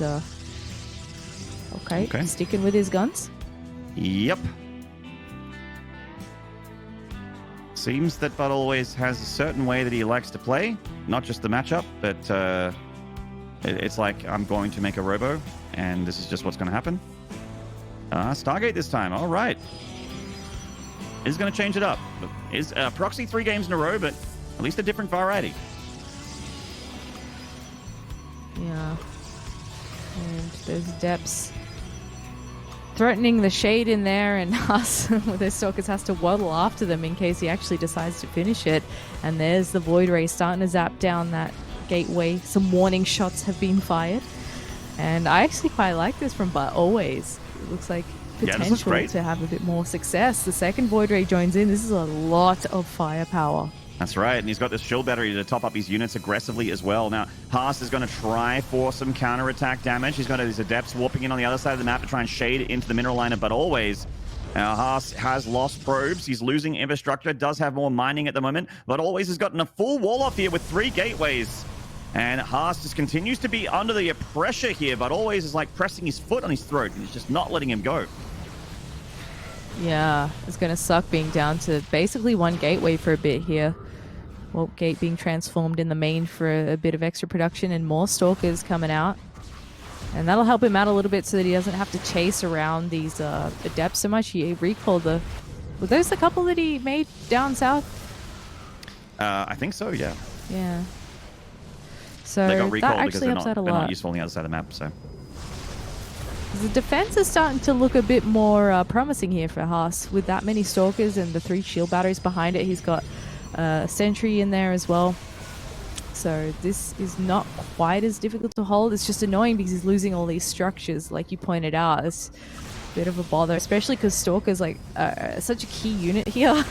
okay, sticking with his guns. Yep. Seems that Bud always has a certain way that he likes to play. Not just the matchup, but it's like, I'm going to make a robo, and this is just what's going to happen. Stargate this time. All right. Is going to change it up. Is Proxy 3 games in a row, but at least a different variety. Yeah. And there's depths threatening the shade in there, and us with their stalkers has to waddle after them in case he actually decides to finish it. And there's the Void Ray starting to zap down that gateway. Some warning shots have been fired. And I actually quite like this from But Always. It looks like potential to have a bit more success. The second Void Ray joins in. This is a lot of firepower. That's right, and he's got this shield battery to top up his units aggressively as well. Now, Has is going to try for some counterattack damage. He's got his Adepts warping in on the other side of the map to try and shade into the mineral line, but always. Has has lost probes. He's losing infrastructure, does have more mining at the moment, but always has gotten a full wall off here with 3 gateways. And Has just continues to be under the pressure here, but always is like pressing his foot on his throat, and he's just not letting him go. Yeah, it's going to suck being down to basically 1 gateway for a bit here. Well, gate being transformed in the main for a bit of extra production and more stalkers coming out. And that'll help him out a little bit so that he doesn't have to chase around these Adepts so much. He recalled the... Were those the couple that he made down south? I think so, yeah. Yeah. So they got recalled that because actually helps out a lot. They're not useful on the other side of the map, so... The defense is starting to look a bit more promising here for Has. With that many stalkers and the 3 shield batteries behind it, he's got a sentry in there as well. So this is not quite as difficult to hold. It's just annoying because he's losing all these structures, like you pointed out. It's a bit of a bother, especially because stalkers like such a key unit here.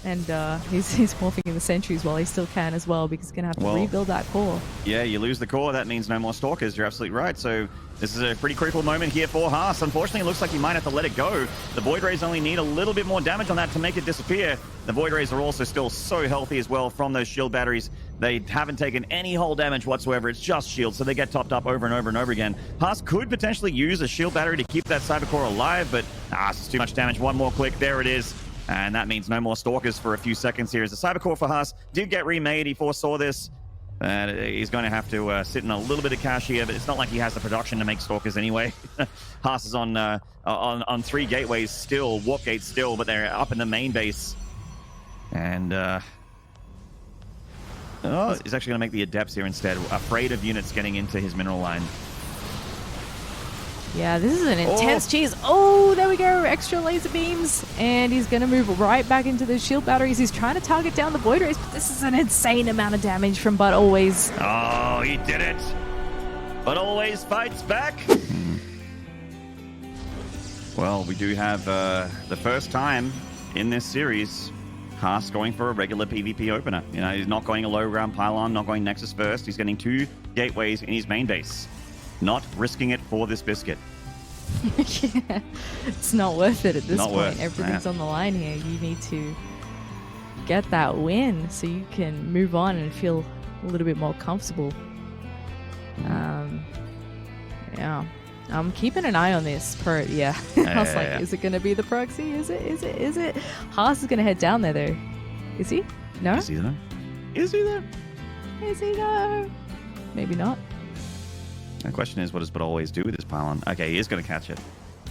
And he's morphing in the sentries while he still can as well, because he's going to have to rebuild that core. Yeah, you lose the core, that means no more stalkers. You're absolutely right. So this is a pretty crucial moment here for Has. Unfortunately, it looks like he might have to let it go. The Void Rays only need a little bit more damage on that to make it disappear. The Void Rays are also still so healthy as well from those shield batteries. They haven't taken any hull damage whatsoever. It's just shields, so they get topped up over and over and over again. Has could potentially use a shield battery to keep that cyber core alive, but it's too much damage. One more click, there it is. And that means no more stalkers for a few seconds here. As the cyber core for Has did get remade, he foresaw this. And he's going to have to sit in a little bit of cash here, but it's not like he has the production to make stalkers anyway. Has is on 3 gateways still, warp gates still, but they're up in the main base. And he's actually going to make the Adepts here instead, afraid of units getting into his mineral line. Yeah, this is an intense cheese. Oh, there we go. Extra laser beams. And he's going to move right back into the shield batteries. He's trying to target down the Void Rays, but this is an insane amount of damage from But Always. Oh, he did it. But Always fights back. Well, we do have the first time in this series, Has going for a regular PvP opener. You know, he's not going a low ground pylon, not going Nexus first. He's getting 2 gateways in his main base. Not risking it for this biscuit. Yeah, it's not worth it at this point. Worth, everything's on the line here. You need to get that win so you can move on and feel a little bit more comfortable. Yeah, I'm keeping an eye on this. I was like, is it going to be the proxy? Is it? Has is going to head down there though. Is he? No? Is he there? Is he there? Is he though? Maybe not. The question is, what does But Always do with this pylon? Okay, he is going to catch it.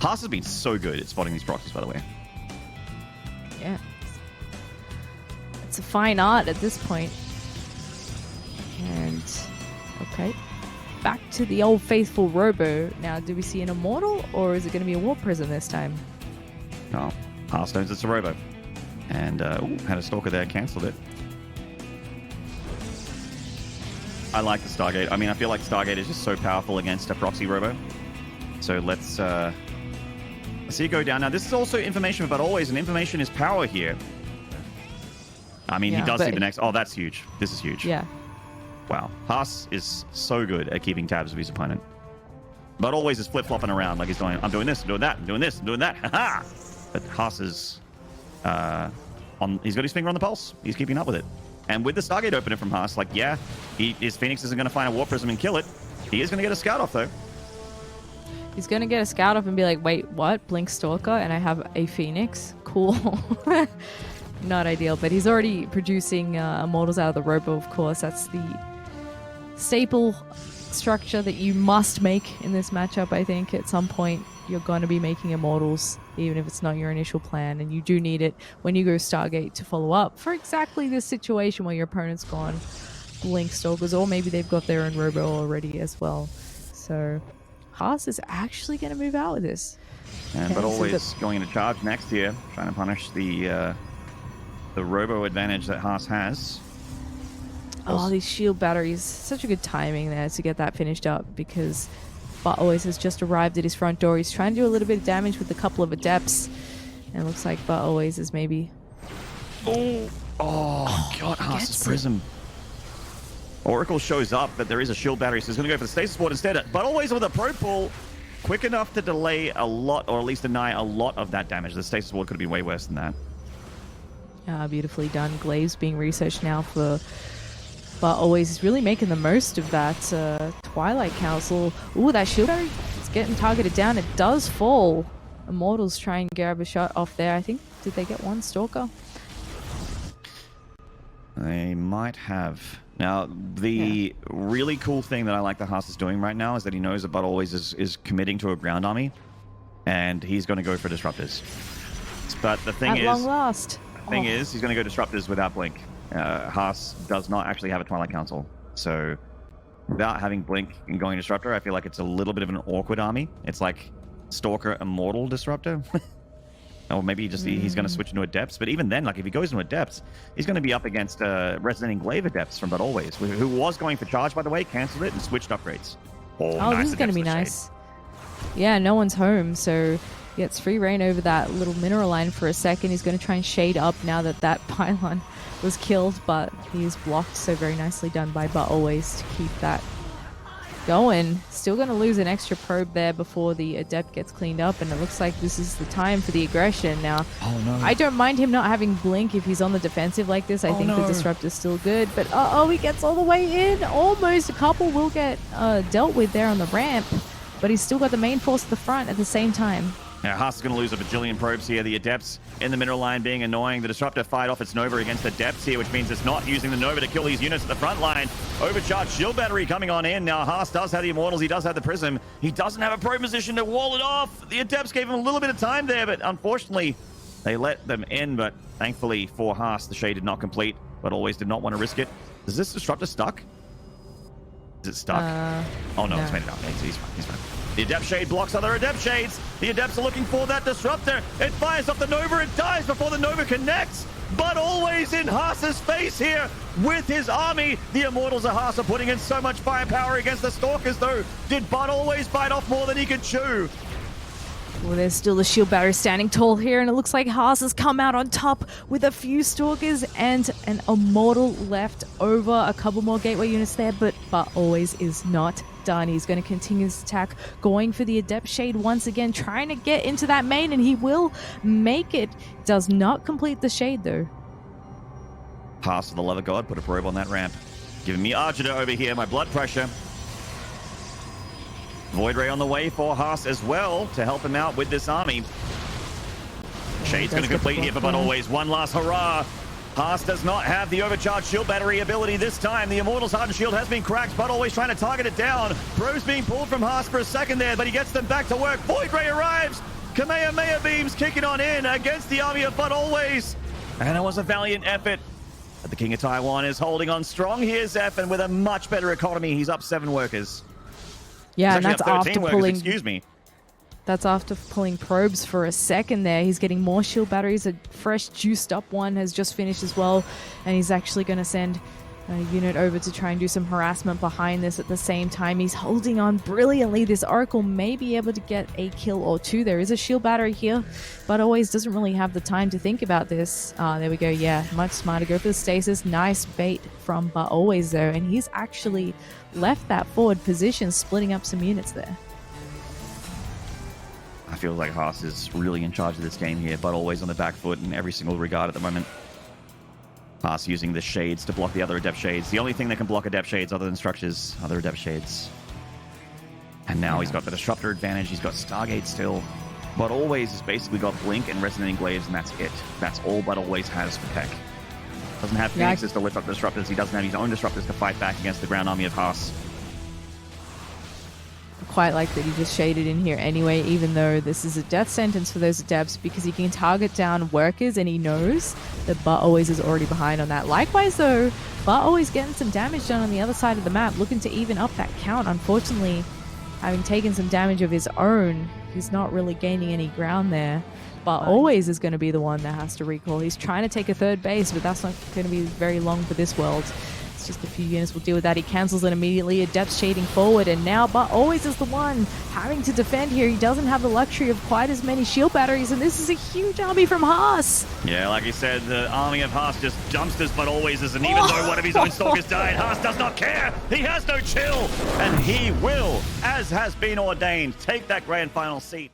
Has has been so good at spotting these proxies, by the way. Yeah. It's a fine art at this point. And, okay. Back to the old faithful Robo. Now, do we see an Immortal, or is it going to be a Warp Prism this time? No. Has knows it's a Robo. And, had a Stalker there, cancelled it. I like the Stargate. I mean, I feel like Stargate is just so powerful against a proxy robo. So let's see it go down. Now, this is also information about Always, and information is power here. I mean, he does see the next... Oh, that's huge. This is huge. Yeah. Wow. Has is so good at keeping tabs of his opponent. But Always is flip-flopping around like he's going, I'm doing this, I'm doing that, I'm doing this, I'm doing that. Ha-ha! But Has is... he's got his finger on the pulse. He's keeping up with it. And with the Stargate opener from Has, like, yeah, his Phoenix isn't going to find a Warp Prism and kill it, He is going to get a scout off, though. He's going to get a scout off and be like, wait, what? Blink Stalker and I have a Phoenix? Cool. Not ideal, but he's already producing Immortals out of the Robo, of course. That's the staple structure that you must make in this matchup, I think. At some point, you're going to be making Immortals, even if it's not your initial plan, and you do need it when you go Stargate to follow up for exactly this situation where your opponent's gone Blink Stalkers, or maybe they've got their own Robo already as well. So Haas is actually going to move out with this. And but always going into charge next here, trying to punish the Robo advantage that Haas has. Oh, these shield batteries. Such a good timing there to get that finished up, because Butalways has just arrived at his front door. He's trying to do a little bit of damage with a couple of Adepts. And it looks like Butalways is maybe... Oh, God, Haas's Prism. Oracle shows up, but there is a shield battery, so he's going to go for the stasis ward instead. Butalways with a probe pull, quick enough to delay a lot, or at least deny a lot of that damage. The stasis ward could have been way worse than that. Beautifully done. Glaives being researched now for Butalways is really making the most of that Twilight Council. Ooh, that shield battery is getting targeted down. It does fall. Immortals try and grab a shot off there. I think, did they get one Stalker? They might have. Now, the really cool thing that I like that Haas is doing right now is that he knows that Butalways is committing to a ground army, and he's going to go for Disruptors. But the thing At long last. Is, he's going to go Disruptors without Blink. Haas does not actually have a Twilight Council, so without having Blink and going Disruptor, I feel like it's a little bit of an awkward army. It's like Stalker Immortal Disruptor. Or maybe he's going to switch into Adepts. But even then, like if he goes into Adepts, he's going to be up against Resident Englaive Adepts from Butalways, who was going for Charge, by the way, cancelled it and switched upgrades. Oh, nice, this is going to be nice. Yeah, no one's home, so he gets free reign over that little mineral line for a second. He's going to try and shade up now that that pylon was killed, but he's blocked, so very nicely done by Butalways to keep that going. Still going to lose an extra probe there before the Adept gets cleaned up, and it looks like this is the time for the aggression now. Oh no. I don't mind him not having Blink if he's on the defensive like this. I think the Disruptor's still good, but he gets all the way in. Almost a couple will get dealt with there on the ramp, but he's still got the main force at the front at the same time. Now, Haas is going to lose a bajillion probes here. The Adepts in the mineral line being annoying. The Disruptor fight off its Nova against the Adepts here, which means it's not using the Nova to kill these units at the front line. Overcharged shield battery coming on in. Now, Haas does have the Immortals. He does have the Prism. He doesn't have a probe position to wall it off. The Adepts gave him a little bit of time there, but unfortunately, they let them in. But thankfully for Haas, the Shade did not complete, but always did not want to risk it. Is this Disruptor stuck? Is it stuck? Oh, no, it's made it out. He's fine. He's fine. The Adept Shade blocks other Adept Shades. The Adepts are looking for that Disruptor. It fires off the Nova. It dies before the Nova connects. But always in Haas's face here with his army. The Immortals of Haas are putting in so much firepower against the Stalkers, though. Did Butalways bite off more than he could chew? Well, there's still the shield battery standing tall here, and it looks like Haas has come out on top with a few Stalkers and an Immortal left over. A couple more Gateway units there, but Butalways is not done. He's going to continue his attack, going for the Adept Shade once again, trying to get into that main, and he will make it. Does not complete the Shade, though. Haas, for the love of God, put a probe on that ramp. Giving me Argida over here, my blood pressure. Void Ray on the way for Haas as well to help him out with this army. Shade's going to complete here for Butalways. One last hurrah. Haas does not have the overcharged shield battery ability this time. The Immortal's Hardened Shield has been cracked. Butalways trying to target it down. Probes being pulled from Haas for a second there, but he gets them back to work. Void Ray arrives. Kamehameha beams kicking on in against the army of Butalways. And it was a valiant effort. But the King of Taiwan is holding on strong here, Zeph, and with a much better economy. He's up 7 workers. Yeah, and that's after pulling. Excuse me. That's after pulling probes for a second there. He's getting more shield batteries. A fresh juiced up one has just finished as well, and he's actually going to send a unit over to try and do some harassment behind this at the same time. He's holding on brilliantly. This Oracle may be able to get a kill or two. There is a shield battery here, but always doesn't really have the time to think about this. There we go. Yeah, much smarter. Go for the stasis. Nice bait from Butalways though, and he's actually left that forward position, splitting up some units there. I feel like Haas is really in charge of this game here, but always on the back foot in every single regard at the moment. Haas using the Shades to block the other Adept Shades. The only thing that can block Adept Shades other than structures, other Adept Shades. And now he's got the Disruptor advantage. He's got Stargate still. But Always has basically got Blink and Resonating Glaives, and that's it. That's all But Always has for tech. Doesn't have Phoenixes to lift up the Disruptors. He doesn't have his own Disruptors to fight back against the ground army of Haas. Quite like that he just shaded in here anyway, even though this is a death sentence for those Adepts, because he can target down workers and he knows that But Always is already behind on that. Likewise though, But Always getting some damage done on the other side of the map, looking to even up that count. Unfortunately, having taken some damage of his own, he's not really gaining any ground there. But Always is going to be the one that has to recall. He's trying to take a third base, but that's not going to be very long for this world. It's just a few units will deal with that. He cancels it immediately. Adepts shading forward, and now But Always is the one having to defend here. He doesn't have the luxury of quite as many shield batteries, and this is a huge army from Haas. Yeah, like you said, the army of Haas just dumpsters But Always is, and even though one of his own Stalkers died, Haas does not care. He has no chill, and he will, as has been ordained, take that grand final seat.